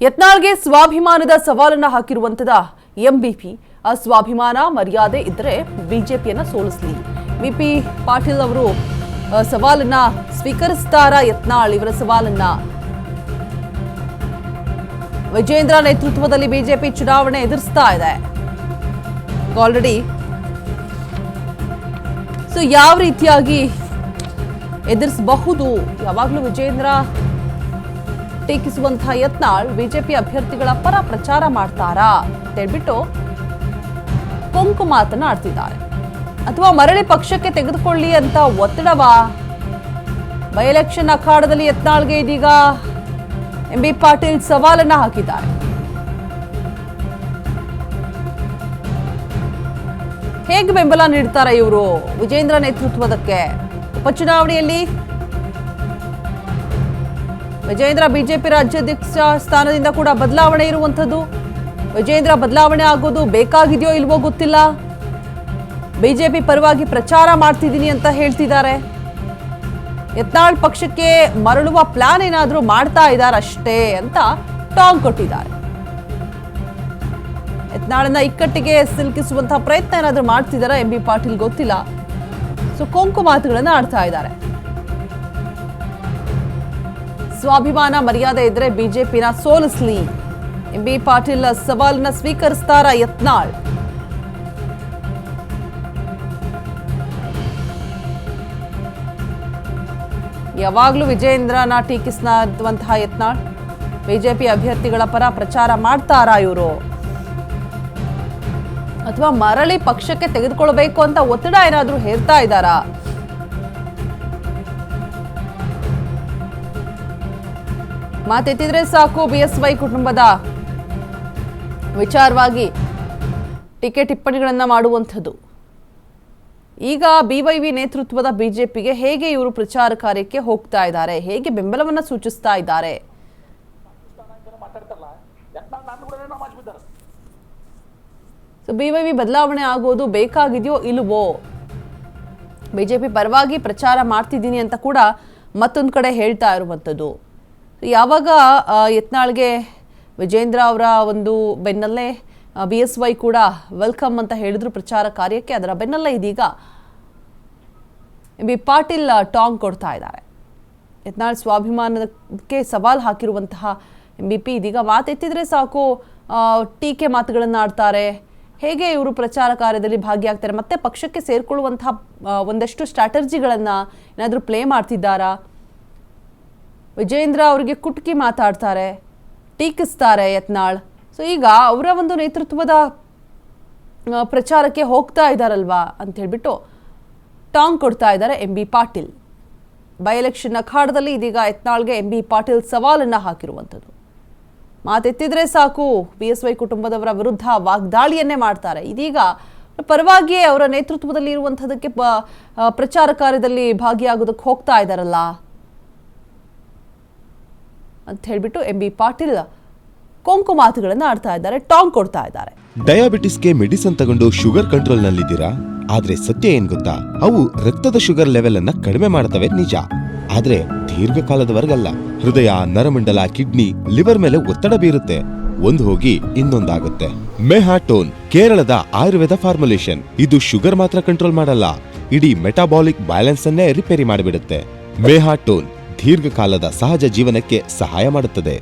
ಯತ್ನಾಳ್ಗೆ ಸ್ವಾಭಿಮಾನದ ಸವಾಲನ್ನ ಹಾಕಿರುವಂತದ ಎಂಬಿಪಿ ಆ ಸ್ವಾಭಿಮಾನ ಮರ್ಯಾದೆ ಇದ್ದರೆ ಬಿಜೆಪಿಯನ್ನ ಸೋಲಿಸಲಿ. ಬಿಪಿ ಪಾಟೀಲ್ ಅವರು ಸವಾಲನ್ನ ಸ್ವೀಕರಿಸ್ತಾರ. ಯತ್ನಾಳ್ ಇವರ ಸವಾಲನ್ನ ವಿಜೇಂದ್ರ ನೇತೃತ್ವದಲ್ಲಿ ಬಿಜೆಪಿ ಚುನಾವಣೆ ಎದುರಿಸ್ತಾ ಇದೆ. ಆಲ್ರೆಡಿ ಯಾವ ರೀತಿಯಾಗಿ ಎದುರಿಸಬಹುದು, ಯಾವಾಗಲೂ ವಿಜೇಂದ್ರ ಟೀಕಿಸುವಂತಹ ಯತ್ನಾಳ್ ಬಿಜೆಪಿ ಅಭ್ಯರ್ಥಿಗಳ ಪರ ಪ್ರಚಾರ ಮಾಡ್ತಾರಾ ಅಂತ ಹೇಳ್ಬಿಟ್ಟು ಕೊಂಕು ಮಾತನ್ನ ಆಡ್ತಿದ್ದಾರೆ. ಅಥವಾ ಮರಳಿ ಪಕ್ಷಕ್ಕೆ ತೆಗೆದುಕೊಳ್ಳಿ ಅಂತ ಒತ್ತಡವಾ? ಬೈ ಎಲೆಕ್ಷನ್ ಅಖಾಡದಲ್ಲಿ ಯತ್ನಾಳ್ಗೆ ಇದೀಗ ಎಂಬಿ ಪಾಟೀಲ್ ಸವಾಲನ್ನ ಹಾಕಿದ್ದಾರೆ. ಹೇಗೆ ಬೆಂಬಲ ನೀಡ್ತಾರೆ ಇವರು ವಿಜೇಂದ್ರ ನೇತೃತ್ವದಕ್ಕೆ? ಉಪಚುನಾವಣೆಯಲ್ಲಿ ವಿಜೇಂದ್ರ ಬಿಜೆಪಿ ರಾಜ್ಯಾಧ್ಯಕ್ಷ ಸ್ಥಾನದಿಂದ ಕೂಡ ಬದಲಾವಣೆ ಇರುವಂಥದ್ದು. ವಿಜೇಂದ್ರ ಬದಲಾವಣೆ ಆಗೋದು ಬೇಕಾಗಿದೆಯೋ ಇಲ್ವೋ ಗೊತ್ತಿಲ್ಲ. ಬಿಜೆಪಿ ಪರವಾಗಿ ಪ್ರಚಾರ ಮಾಡ್ತಿದ್ದೀನಿ ಅಂತ ಹೇಳ್ತಿದ್ದಾರೆ. ಯತ್ನಾಳ್ ಪಕ್ಷಕ್ಕೆ ಮರಳುವ ಪ್ಲಾನ್ ಏನಾದರೂ ಮಾಡ್ತಾ ಇದ್ದಾರಷ್ಟೇ ಅಂತ ಟಾಂಗ್ ಕೊಟ್ಟಿದ್ದಾರೆ. ಯತ್ನಾಳನ್ನ ಇಕ್ಕಟ್ಟಿಗೆ ಸಿಲುಕಿಸುವಂತಹ ಪ್ರಯತ್ನ ಏನಾದರೂ ಮಾಡ್ತಿದ್ದಾರೆ ಎಂಬಿ ಪಾಟೀಲ್ ಗೊತ್ತಿಲ್ಲ. ಕೊಂಕು ಮಾತುಗಳನ್ನ ಆಡ್ತಾ ಇದ್ದಾರೆ. ಸ್ವಾಭಿಮಾನ ಮರ್ಯಾದೆ ಇದ್ರೆ ಬಿಜೆಪಿನ ಸೋಲಿಸಲಿ. ಎಂಬಿ ಪಾಟೀಲ್ ಸವಾಲನ್ನ ಸ್ವೀಕರಿಸ್ತಾರ ಯತ್ನಾಳ್. ಯಾವಾಗ್ಲೂ ವಿಜೇಂದ್ರನ ಟೀಕಿಸುವಂತಹ ಯತ್ನಾಳ್ ಬಿಜೆಪಿ ಅಭ್ಯರ್ಥಿಗಳ ಪರ ಪ್ರಚಾರ ಮಾಡ್ತಾರಾ ಇವರು? ಅಥವಾ ಮರಳಿ ಪಕ್ಷಕ್ಕೆ ತೆಗೆದುಕೊಳ್ಬೇಕು ಅಂತ ಒತ್ತಡ ಏನಾದ್ರೂ ಹೇರ್ತಾ ಇದ್ದಾರಾ? ಮಾತೆತ್ತಿದ್ರೆ ಸಾಕು ಬಿಎಸ್ವೈ ಕುಟುಂಬದ ವಿಚಾರವಾಗಿ ಟೀಕೆ ಟಿಪ್ಪಣಿಗಳನ್ನ ಮಾಡುವಂಥದ್ದು. ಈಗ ಬಿವೈವಿ ನೇತೃತ್ವದ ಬಿಜೆಪಿಗೆ ಹೇಗೆ ಇವರು ಪ್ರಚಾರ ಕಾರ್ಯಕ್ಕೆ ಹೋಗ್ತಾ ಇದ್ದಾರೆ, ಹೇಗೆ ಬೆಂಬಲವನ್ನ ಸೂಚಿಸ್ತಾ ಇದ್ದಾರೆ? ಬಿವೈವಿ ಬದಲಾವಣೆ ಆಗೋದು ಬೇಕಾಗಿದೆಯೋ ಇಲ್ವೋ? ಬಿಜೆಪಿ ಪರವಾಗಿ ಪ್ರಚಾರ ಮಾಡ್ತಿದ್ದೀನಿ ಅಂತ ಕೂಡ ಮತ್ತೊಂದು ಕಡೆ ಹೇಳ್ತಾ ಇರುವಂಥದ್ದು. ಯಾವಾಗ ಯತ್ನಾಳ್ಗೆ ವಿಜೇಂದ್ರ ಅವರ ಒಂದು ಬೆನ್ನಲ್ಲೇ ಬಿಎಸ್ವೈ ಕೂಡ ವೆಲ್ಕಮ್ ಅಂತ ಹೇಳಿದ್ರು ಪ್ರಚಾರ ಕಾರ್ಯಕ್ಕೆ, ಅದರ ಬೆನ್ನಲ್ಲೇ ಇದೀಗ ಎಂಬಿ ಪಾಟೀಲ್ ಟಾಂಗ್ ಕೊಡ್ತಾ ಇದ್ದಾರೆ. ಯತ್ನಾಳ್ ಸ್ವಾಭಿಮಾನಕ್ಕೆ ಸವಾಲು ಹಾಕಿರುವಂತಹ ಎಂಬಿಪಿ ಇದೀಗ ಮಾತೆತ್ತಿದ್ರೆ ಸಾಕು ಟೀಕೆ ಮಾತುಗಳನ್ನು ಆಡ್ತಾರೆ. ಹೇಗೆ ಇವರು ಪ್ರಚಾರ ಕಾರ್ಯದಲ್ಲಿ ಭಾಗಿಯಾಗ್ತಾರೆ, ಮತ್ತೆ ಪಕ್ಷಕ್ಕೆ ಸೇರ್ಕೊಳ್ಳುವಂತಹ ಒಂದಷ್ಟು ಸ್ಟ್ರಾಟರ್ಜಿಗಳನ್ನು ಏನಾದರೂ ಪ್ಲೇ ಮಾಡ್ತಿದ್ದಾರಾ? ವಿಜೇಂದ್ರ ಅವರಿಗೆ ಕುಟುಕಿ ಮಾತಾಡ್ತಾರೆ, ಟೀಕಿಸ್ತಾರೆ ಯತ್ನಾಳ್. ಈಗ ಅವರ ಒಂದು ನೇತೃತ್ವದ ಪ್ರಚಾರಕ್ಕೆ ಹೋಗ್ತಾ ಇದ್ದಾರಲ್ವಾ ಅಂತ ಹೇಳ್ಬಿಟ್ಟು ಟಾಂಗ್ ಕೊಡ್ತಾ ಇದ್ದಾರೆ ಎಂಬಿ ಪಾಟೀಲ್. ಬೈ ಎಲೆಕ್ಷನ್ ಅಖಾಡದಲ್ಲಿ ಇದೀಗ ಯತ್ನಾಳ್ಗೆ ಎಂಬಿ ಪಾಟೀಲ್ ಸವಾಲನ್ನ ಹಾಕಿರುವಂಥದ್ದು. ಮಾತೆತ್ತಿದ್ರೆ ಸಾಕು ಬಿಎಸ್ವೈ ಕುಟುಂಬದವರ ವಿರುದ್ಧ ವಾಗ್ದಾಳಿಯನ್ನೇ ಮಾಡ್ತಾರೆ. ಇದೀಗ ಪರವಾಗಿಯೇ ಅವರ ನೇತೃತ್ವದಲ್ಲಿ ಇರುವಂಥದಕ್ಕೆ ಪ್ರಚಾರ ಕಾರ್ಯದಲ್ಲಿ ಭಾಗಿಯಾಗೋದಕ್ಕೆ ಹೋಗ್ತಾ ಇದ್ದಾರಲ್ಲ ಅಂತ ಹೇಳ್ಬಿಟ್ಟು ಎಂಬಿ ಪಾಟೀಲ್ ಕೊಂಕು ಮಾತುಗಳನ್ನು ಆಡ್ತಾ ಇದ್ದಾರೆ, ಟಾಂಗ್ ಕೊಡ್ತಾ ಇದ್ದಾರೆ. ಡಯಾಬಿಟಿಸ್ಗೆ ಮೆಡಿಸಿನ್ ತಗೊಂಡು ಶುಗರ್ ಕಂಟ್ರೋಲ್ ನಲ್ಲಿದ್ದೀರಾ? ಆದ್ರೆ ಸತ್ಯ ಏನ್ ಗೊತ್ತಾ, ಅವು ರಕ್ತದ ಶುಗರ್ ಲೆವೆಲ್ ಅನ್ನ ಕಡಿಮೆ ಮಾಡ್ತವೆ ನಿಜ, ಆದ್ರೆ ದೀರ್ಘಕಾಲದವರೆಗಲ್ಲ. ಹೃದಯ, ನರಮಂಡಲ, ಕಿಡ್ನಿ, ಲಿವರ್ ಮೇಲೆ ಒತ್ತಡ ಬೀರುತ್ತೆ. ಒಂದ್ ಹೋಗಿ ಇನ್ನೊಂದಾಗುತ್ತೆ. ಮೆಹಾಟೋನ್ ಕೇರಳದ ಆಯುರ್ವೇದ ಫಾರ್ಮುಲೇಷನ್. ಇದು ಶುಗರ್ ಮಾತ್ರ ಕಂಟ್ರೋಲ್ ಮಾಡಲ್ಲ, ಇಡೀ ಮೆಟಾಬಾಲಿಕ್ ಬ್ಯಾಲೆನ್ಸ್ ಅನ್ನೇ ರಿಪೇರಿ ಮಾಡಿಬಿಡುತ್ತೆ. ಮೆಹಾಟೋನ್ ದೀರ್ಘಕಾಲದ ಸಹಜ ಜೀವನಕ್ಕೆ ಸಹಾಯ ಮಾಡುತ್ತದೆ.